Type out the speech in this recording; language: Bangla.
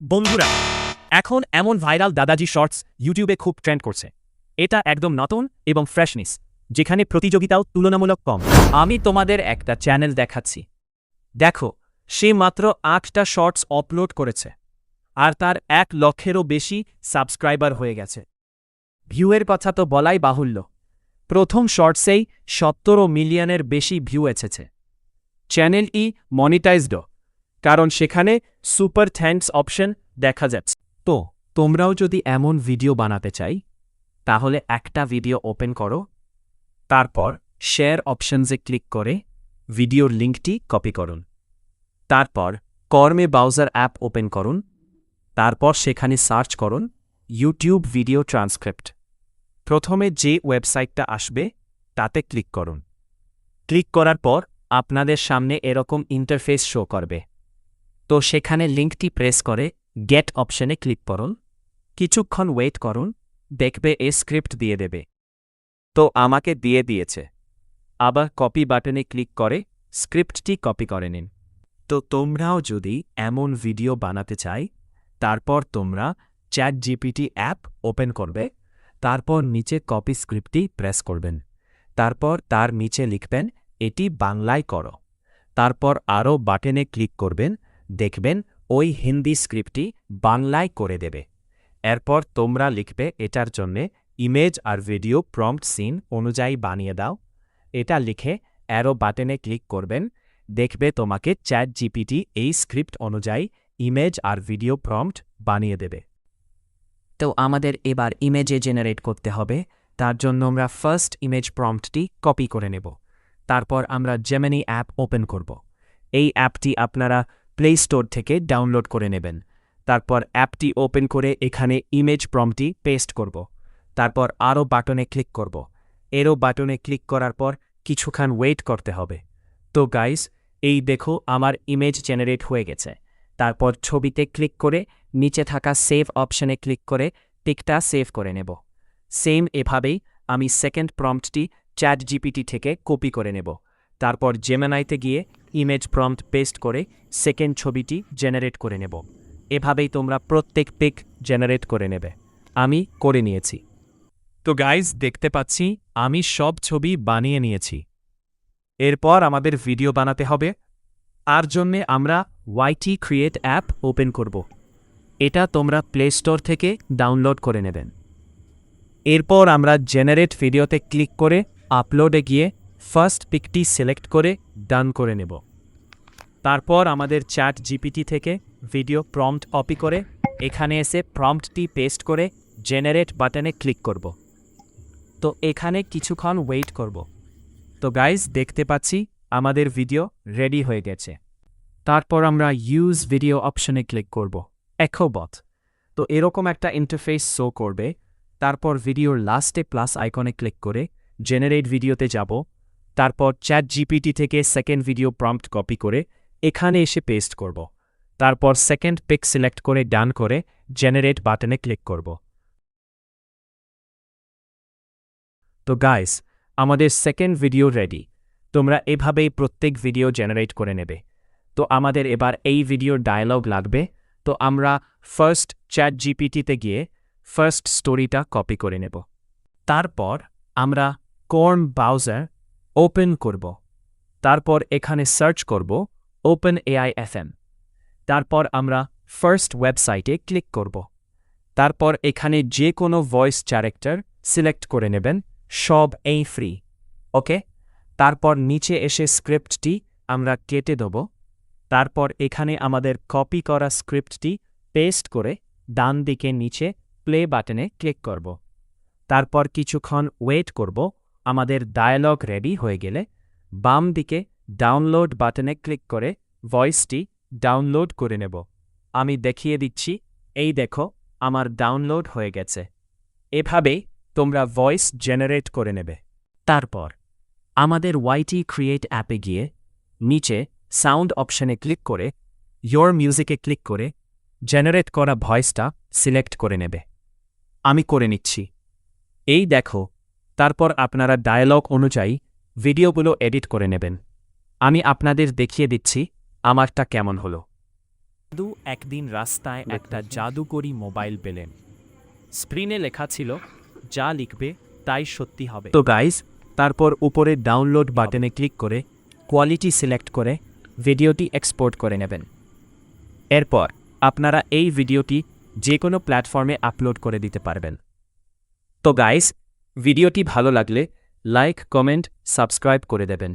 বন্ধুরা, এখন এমন ভাইরাল দাদাজি শর্টস ইউটিউবে খুব ট্রেন্ড করছে। এটা একদম নতুন এবং ফ্রেশনেস, যেখানে প্রতিযোগিতাও তুলনামূলক কম। আমি তোমাদের একটা চ্যানেল দেখাচ্ছি। দেখো, সে মাত্র ৮টা শর্টস আপলোড করেছে, আর তার ১ লক্ষেরও বেশি সাবস্ক্রাইবার হয়ে গেছে। ভিউয়ের কথা তো বলাই বাহুল্য। প্রথম শর্টসেই ১৭ মিলিয়নের বেশি ভিউ এসেছে। চ্যানেলটি মনিটাইজড, কারণ সেখানে সুপার থ্যাঙ্কস অপশন দেখা যাচ্ছে। তো তোমরাও যদি এমন ভিডিও বানাতে চাই, তাহলে একটা ভিডিও ওপেন করো, তারপর শেয়ার অপশনসে ক্লিক করে ভিডিওর লিঙ্কটি কপি করুন। তারপর কর্মে ব্রাউজার অ্যাপ ওপেন করুন, তারপর সেখানে সার্চ করুন ইউটিউব ভিডিও ট্রান্সক্রিপ্ট। প্রথমে যে ওয়েবসাইটটা আসবে তাতে ক্লিক করুন। ক্লিক করার পর আপনাদের সামনে এরকম ইন্টারফেস শো করবে। তো সেখানে লিঙ্কটি প্রেস করে গেট অপশনে ক্লিক করুন। কিছুক্ষণ ওয়েট করুন, দেখবে এ স্ক্রিপ্ট দিয়ে দেবে। তো আমাকে দিয়ে দিয়েছে। আবার কপি বাটনে ক্লিক করে স্ক্রিপ্টটি কপি করে নিন। তো তোমরাও যদি এমন ভিডিও বানাতে চাই, তারপর তোমরা চ্যাটজিপিটি অ্যাপ ওপেন করবে, তারপর নিচে কপি স্ক্রিপ্টটি প্রেস করবেন। তারপর তার নিচে লিখবেন এটি বাংলায় করো। তারপর আরও বাটনে ক্লিক করবেন, দেখবেন ওই হিন্দি স্ক্রিপ্টটি বাংলায় করে দেবে। এরপর তোমরা লিখবে এটার জন্যে ইমেজ আর ভিডিও প্রম্পট সিন অনুযায়ী বানিয়ে দাও। এটা লিখে অ্যারো বাটনে ক্লিক করবেন, দেখবে তোমাকে চ্যাটজিপিটি এই স্ক্রিপ্ট অনুযায়ী ইমেজ আর ভিডিও প্রম্পট বানিয়ে দেবে। তো আমাদের এবার ইমেজে জেনারেট করতে হবে। তার জন্য আমরা ফার্স্ট ইমেজ প্রম্পটটি কপি করে নেব। তারপর আমরা জেমিনি অ্যাপ ওপেন করব। এই অ্যাপটি আপনারা প্লে স্টোর থেকে ডাউনলোড করে নেবেন। তারপর অ্যাপটি ওপেন করে এখানে ইমেজ প্রম্পটটি পেস্ট করব। তারপর আরও বাটনে ক্লিক করব। এরও বাটনে ক্লিক করার পর কিছুক্ষণ ওয়েট করতে হবে। তো গাইস, এই দেখো আমার ইমেজ জেনারেট হয়ে গেছে। তারপর ছবিতে ক্লিক করে নিচে থাকা সেভ অপশনে ক্লিক করে পিকটা সেভ করে নেব। সেম এভাবেই আমি সেকেন্ড প্রম্পটটি চ্যাটজিপিটি থেকে কপি করে নেব। তারপর জেমিনাইতে গিয়ে ইমেজ প্রম্পট পেস্ট করে সেকেন্ড ছবিটি জেনারেট করে নেব। এভাবেই তোমরা প্রত্যেক পিক জেনারেট করে নেবে। আমি করে নিয়েছি। তো গাইজ, দেখতে পাচ্ছি আমি সব ছবি বানিয়ে নিয়েছি। এরপর আমাদের ভিডিও বানাতে হবে। আর জন্যে আমরা ওয়াইটি ক্রিয়েট অ্যাপ ওপেন করব। এটা তোমরা প্লে স্টোর থেকে ডাউনলোড করে নেবেন। এরপর আমরা জেনারেট ভিডিওতে ক্লিক করে আপলোডে গিয়ে ফার্স্ট পিকটি সিলেক্ট করে ডান করে নেব। তারপর আমাদের চ্যাটজিপিটি থেকে ভিডিও প্রম্পট কপি করে এখানে এসে প্রম্পটটি পেস্ট করে জেনারেট বাটনে ক্লিক করব। তো এখানে কিছুক্ষণ ওয়েট করব। তো গাইজ, দেখতে পাচ্ছি আমাদের ভিডিও রেডি হয়ে গেছে। তারপর আমরা ইউজ ভিডিও অপশনে ক্লিক করব। এখোবট। তো এরকম একটা ইন্টারফেস শো করবে। তারপর ভিডিওর লাস্টে প্লাস আইকনে ক্লিক করে জেনারেট ভিডিওতে যাব। তারপর চ্যাটজিপিটি থেকে সেকেন্ড ভিডিও প্রম্পট কপি করে এখানে এসে পেস্ট করব। তারপর সেকেন্ড পিক সিলেক্ট করে ডান করে জেনারেট বাটনে ক্লিক করব। তো গাইস, আমাদের সেকেন্ড ভিডিও রেডি। তোমরা এভাবেই প্রত্যেক ভিডিও জেনারেট করে নেবে। তো আমাদের এবার এই ভিডিওর ডায়ালগ লাগবে। তো আমরা ফার্স্ট চ্যাটজিপিটিতে গিয়ে ফার্স্ট স্টোরিটা কপি করে নেব। তারপর আমরা ক্রোম ব্রাউজার ওপেন করব। তারপর এখানে সার্চ করব OpenAI FM। তারপর আমরা ফার্স্ট ওয়েবসাইটে ক্লিক করব। তারপর এখানে যে কোনো ভয়েস ক্যারেক্টার সিলেক্ট করে নেবেন, সব এই ফ্রি। ওকে। তারপর নিচে এসে স্ক্রিপ্টটি আমরা কেটে দেব। তারপর এখানে আমাদের কপি করা স্ক্রিপ্টটি পেস্ট করে ডান দিকে নিচে প্লে বাটনে ক্লিক করব। তারপর কিছুক্ষণ ওয়েট করব। আমাদের ডায়ালগ রেডি হয়ে গেলে বাম দিকে ডাউনলোড বাটনে ক্লিক করে ভয়েসটি ডাউনলোড করে নেব। আমি দেখিয়ে দিচ্ছি, এই দেখো আমার ডাউনলোড হয়ে গেছে। এভাবেই তোমরা ভয়েস জেনারেট করে নেবে। তারপর আমাদের ওয়াইটি ক্রিয়েট অ্যাপে গিয়ে নিচে সাউন্ড অপশনে ক্লিক করে ইয়োর মিউজিকে ক্লিক করে জেনারেট করা ভয়েসটা সিলেক্ট করে নেবে। আমি করে নিচ্ছি। এই দেখো। তারপর আপনারা ডায়ালগ অনুযায়ী ভিডিওগুলো এডিট করে নেবেন। আমি আপনাদের দেখিয়ে দিচ্ছি আমারটা কেমন হলো। দাদু একদিন রাস্তায় একটা জাদুকরি মোবাইল পেলেন। স্ক্রিনে লেখা ছিল, যা লিখবে তাই সত্যি হবে। তো গাইস, তারপর উপরে ডাউনলোড বাটনে ক্লিক করে কোয়ালিটি সিলেক্ট করে ভিডিওটি এক্সপোর্ট করে নেবেন। এরপর আপনারা এই ভিডিওটি যে কোনো প্ল্যাটফর্মে আপলোড করে দিতে পারবেন। তো গাইস, ভিডিওটি ভালো লাগলে লাইক, কমেন্ট, সাবস্ক্রাইব করে দেবেন।